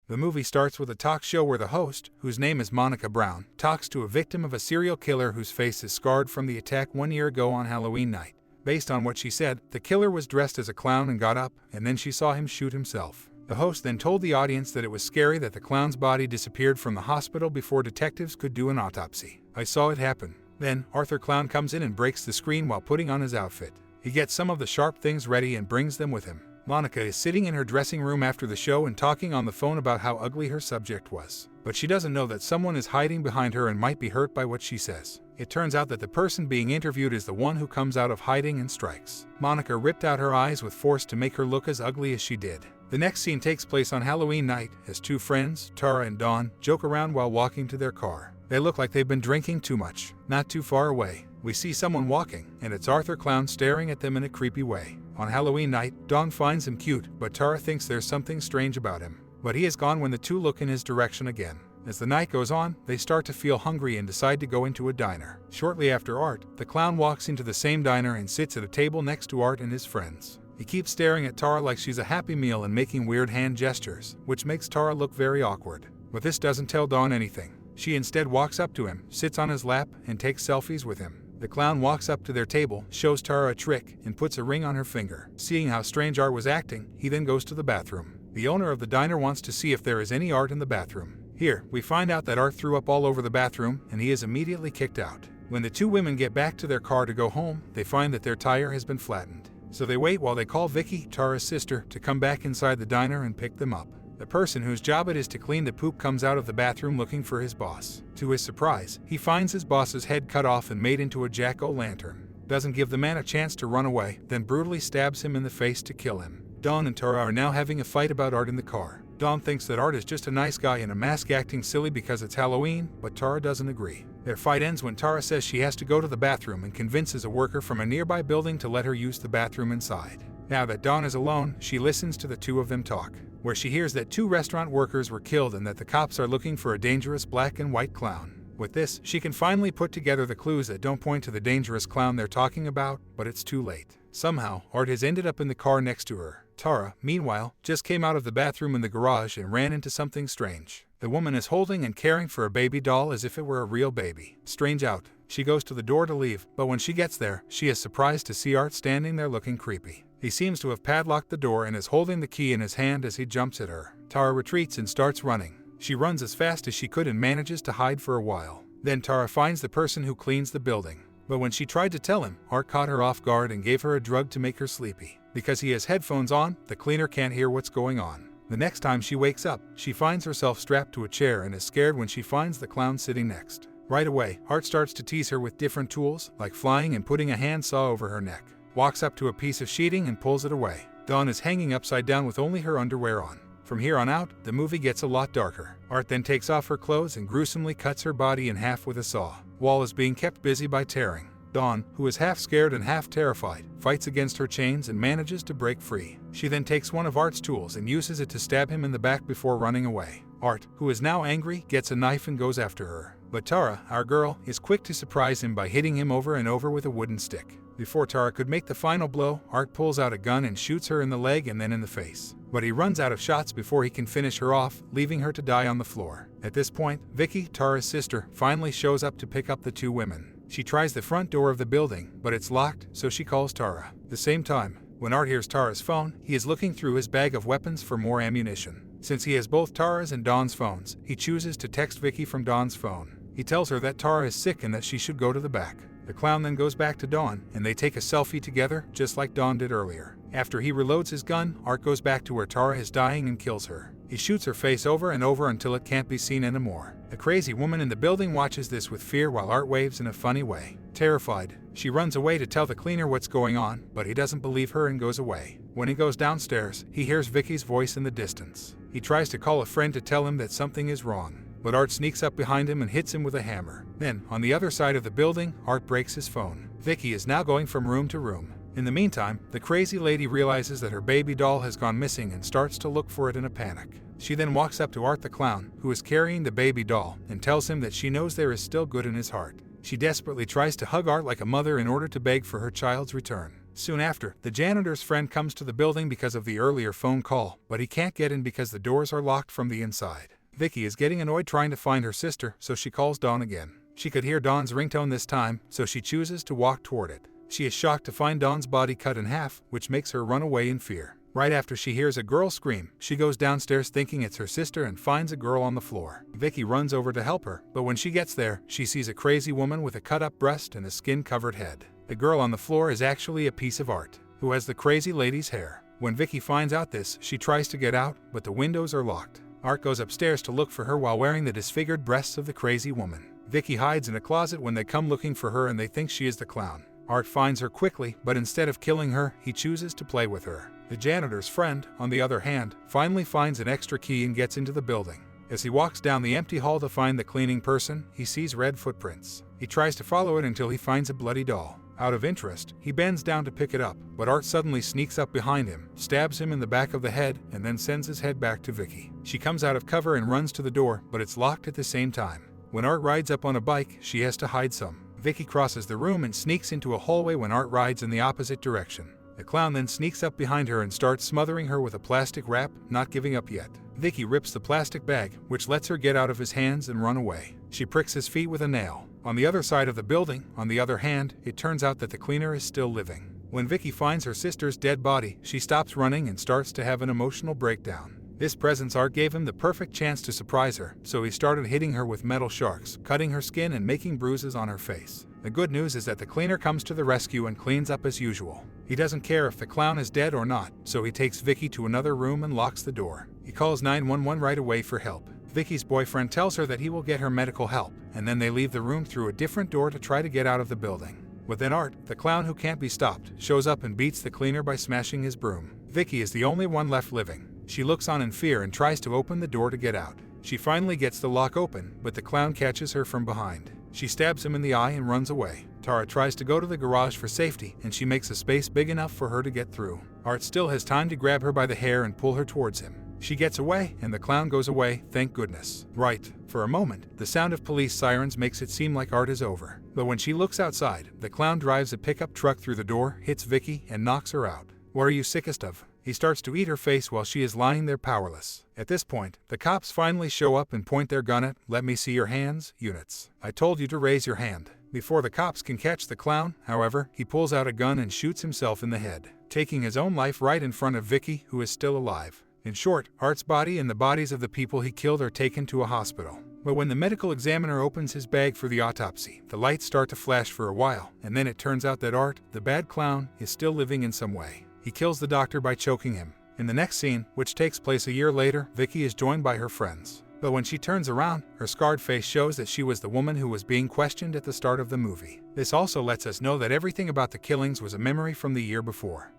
The movie starts with a talk show where the host, whose name is Monica Brown, talks to a victim of a serial killer whose face is scarred from the attack 1 year ago on Halloween night. Based on what she said, the killer was dressed as a clown and got up, and then she saw him shoot himself. The host then told the audience that it was scary that the clown's body disappeared from the hospital before detectives could do an autopsy. I saw it happen. Then, Arthur Clown comes in and breaks the screen while putting on his outfit. He gets some of the sharp things ready and brings them with him. Monica is sitting in her dressing room after the show and talking on the phone about how ugly her subject was. But she doesn't know that someone is hiding behind her and might be hurt by what she says. It turns out that the person being interviewed is the one who comes out of hiding and strikes. Monica ripped out her eyes with force to make her look as ugly as she did. The next scene takes place on Halloween night as two friends, Tara and Dawn, joke around while walking to their car. They look like they've been drinking too much. Not too far away, we see someone walking, and it's Arthur Clown staring at them in a creepy way. On Halloween night, Dawn finds him cute, but Tara thinks there's something strange about him. But he is gone when the two look in his direction again. As the night goes on, they start to feel hungry and decide to go into a diner. Shortly after Art, the clown walks into the same diner and sits at a table next to Art and his friends. He keeps staring at Tara like she's a Happy Meal and making weird hand gestures, which makes Tara look very awkward. But this doesn't tell Dawn anything. She instead walks up to him, sits on his lap, and takes selfies with him. The clown walks up to their table, shows Tara a trick, and puts a ring on her finger. Seeing how strange Art was acting, he then goes to the bathroom. The owner of the diner wants to see if there is any Art in the bathroom. Here, we find out that Art threw up all over the bathroom, and he is immediately kicked out. When the two women get back to their car to go home, they find that their tire has been flattened. So they wait while they call Vicky, Tara's sister, to come back inside the diner and pick them up. The person whose job it is to clean the poop comes out of the bathroom looking for his boss. To his surprise, he finds his boss's head cut off and made into a jack-o'-lantern. Doesn't give the man a chance to run away, then brutally stabs him in the face to kill him. Dawn and Tara are now having a fight about Art in the car. Dawn thinks that Art is just a nice guy in a mask acting silly because it's Halloween, but Tara doesn't agree. Their fight ends when Tara says she has to go to the bathroom and convinces a worker from a nearby building to let her use the bathroom inside. Now that Dawn is alone, she listens to the two of them talk, where she hears that 2 restaurant workers were killed and that the cops are looking for a dangerous black and white clown. With this, she can finally put together the clues that don't point to the dangerous clown they're talking about, but it's too late. Somehow, Art has ended up in the car next to her. Tara, meanwhile, just came out of the bathroom in the garage and ran into something strange. The woman is holding and caring for a baby doll as if it were a real baby. Strange out. She goes to the door to leave, but when she gets there, she is surprised to see Art standing there looking creepy. He seems to have padlocked the door and is holding the key in his hand as he jumps at her. Tara retreats and starts running. She runs as fast as she could and manages to hide for a while. Then Tara finds the person who cleans the building. But when she tried to tell him, Art caught her off guard and gave her a drug to make her sleepy. Because he has headphones on, the cleaner can't hear what's going on. The next time she wakes up, she finds herself strapped to a chair and is scared when she finds the clown sitting next. Right away, Art starts to tease her with different tools, like flying and putting a handsaw over her neck. Walks up to a piece of sheeting and pulls it away. Dawn is hanging upside down with only her underwear on. From here on out, the movie gets a lot darker. Art then takes off her clothes and gruesomely cuts her body in half with a saw. Wall is being kept busy by tearing. Dawn, who is half scared and half terrified, fights against her chains and manages to break free. She then takes one of Art's tools and uses it to stab him in the back before running away. Art, who is now angry, gets a knife and goes after her. But Tara, our girl, is quick to surprise him by hitting him over and over with a wooden stick. Before Tara could make the final blow, Art pulls out a gun and shoots her in the leg and then in the face. But he runs out of shots before he can finish her off, leaving her to die on the floor. At this point, Vicky, Tara's sister, finally shows up to pick up the two women. She tries the front door of the building, but it's locked, so she calls Tara. At the same time, when Art hears Tara's phone, he is looking through his bag of weapons for more ammunition. Since he has both Tara's and Dawn's phones, he chooses to text Vicky from Dawn's phone. He tells her that Tara is sick and that she should go to the back. The clown then goes back to Dawn, and they take a selfie together, just like Dawn did earlier. After he reloads his gun, Art goes back to where Tara is dying and kills her. He shoots her face over and over until it can't be seen anymore. The crazy woman in the building watches this with fear while Art waves in a funny way. Terrified, she runs away to tell the cleaner what's going on, but he doesn't believe her and goes away. When he goes downstairs, he hears Vicky's voice in the distance. He tries to call a friend to tell him that something is wrong, but Art sneaks up behind him and hits him with a hammer. Then, on the other side of the building, Art breaks his phone. Vicky is now going from room to room. In the meantime, the crazy lady realizes that her baby doll has gone missing and starts to look for it in a panic. She then walks up to Art the clown, who is carrying the baby doll, and tells him that she knows there is still good in his heart. She desperately tries to hug Art like a mother in order to beg for her child's return. Soon after, the janitor's friend comes to the building because of the earlier phone call, but he can't get in because the doors are locked from the inside. Vicky is getting annoyed trying to find her sister, so she calls Dawn again. She could hear Dawn's ringtone this time, so she chooses to walk toward it. She is shocked to find Dawn's body cut in half, which makes her run away in fear. Right after she hears a girl scream, she goes downstairs thinking it's her sister and finds a girl on the floor. Vicky runs over to help her, but when she gets there, she sees a crazy woman with a cut-up breast and a skin-covered head. The girl on the floor is actually a piece of art, who has the crazy lady's hair. When Vicky finds out this, she tries to get out, but the windows are locked. Art goes upstairs to look for her while wearing the disfigured breasts of the crazy woman. Vicky hides in a closet when they come looking for her and they think she is the clown. Art finds her quickly, but instead of killing her, he chooses to play with her. The janitor's friend, on the other hand, finally finds an extra key and gets into the building. As he walks down the empty hall to find the cleaning person, he sees red footprints. He tries to follow it until he finds a bloody doll. Out of interest, he bends down to pick it up, but Art suddenly sneaks up behind him, stabs him in the back of the head, and then sends his head back to Vicky. She comes out of cover and runs to the door, but it's locked at the same time. When Art rides up on a bike, she has to hide some. Vicky crosses the room and sneaks into a hallway when Art rides in the opposite direction. The clown then sneaks up behind her and starts smothering her with a plastic wrap, not giving up yet. Vicky rips the plastic bag, which lets her get out of his hands and run away. She pricks his feet with a nail. On the other side of the building, on the other hand, it turns out that the cleaner is still living. When Vicky finds her sister's dead body, she stops running and starts to have an emotional breakdown. This presence Art gave him the perfect chance to surprise her, so he started hitting her with metal sharks, cutting her skin and making bruises on her face. The good news is that the cleaner comes to the rescue and cleans up as usual. He doesn't care if the clown is dead or not, so he takes Vicky to another room and locks the door. He calls 911 right away for help. Vicky's boyfriend tells her that he will get her medical help, and then they leave the room through a different door to try to get out of the building. Within Art, the clown who can't be stopped, shows up and beats the cleaner by smashing his broom. Vicky is the only one left living. She looks on in fear and tries to open the door to get out. She finally gets the lock open, but the clown catches her from behind. She stabs him in the eye and runs away. Tara tries to go to the garage for safety, and she makes a space big enough for her to get through. Art still has time to grab her by the hair and pull her towards him. She gets away, and the clown goes away, thank goodness. Right. For a moment, the sound of police sirens makes it seem like Art is over. But when she looks outside, the clown drives a pickup truck through the door, hits Vicky, and knocks her out. What are you sickest of? He starts to eat her face while she is lying there powerless. At this point, the cops finally show up and point their gun at, "Let me see your hands, units. I told you to raise your hand." Before the cops can catch the clown, however, he pulls out a gun and shoots himself in the head, taking his own life right in front of Vicky, who is still alive. In short, Art's body and the bodies of the people he killed are taken to a hospital. But when the medical examiner opens his bag for the autopsy, the lights start to flash for a while, and then it turns out that Art, the bad clown, is still living in some way. He kills the doctor by choking him. In the next scene, which takes place a year later, Vicky is joined by her friends. But when she turns around, her scarred face shows that she was the woman who was being questioned at the start of the movie. This also lets us know that everything about the killings was a memory from the year before.